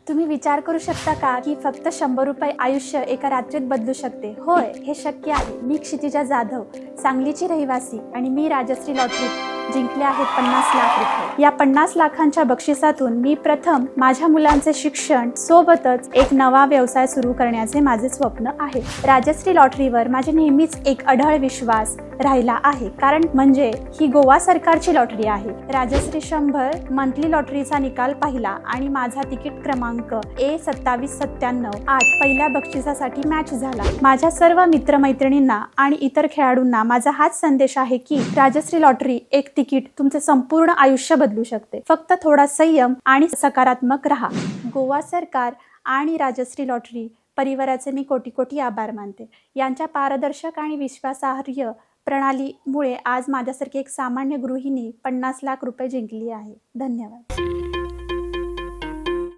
तुम्ही विचार करू शकता का की फक्त 100 रुपये आयुष्य एका रात्रीत बदलू शकते? होय, हे शक्य आहे. मी क्षितिजा जाधव, सांगलीची रहिवासी आणि मी राजश्री लॉटरीत जिंकले आहेत 50 लाख रुपये. या 50 लाखांच्या बक्षिसातून मी प्रथम माझ्या मुलांचे शिक्षण सोबतच एक नवा व्यवसाय सुरू करण्याचे माझे स्वप्न आहे. राजश्री लॉटरीवर माझे नेहमीच एक अढळ विश्वास राहिला आहे, कारण म्हणजे ही गोवा सरकारची लॉटरी आहे. राजश्री 100 मंथली लॉटरीचा निकाल पाहिला आणि माझा तिकीट क्रमांक A279798 पहिल्या बक्षिसासाठी मॅच झाला. माझ्या सर्व मित्रमैत्रिणींना आणि इतर खेळाडूंना माझा हाच संदेश आहे की राजश्री लॉटरी एक तिकीट तुमचे संपूर्ण आयुष्य बदलू शकते. फक्त थोडा संयम आणि सकारात्मक रहा. गोवा सरकार आणि राजश्री लॉटरी परिवाराचे मी कोटी कोटी आभार मानते. यांच्या पारदर्शक आणि विश्वासार्ह प्रणालीमुळे आज माझ्यासारखी एक सामान्य गृहिणी 50 लाख रुपये जिंकली आहे. धन्यवाद.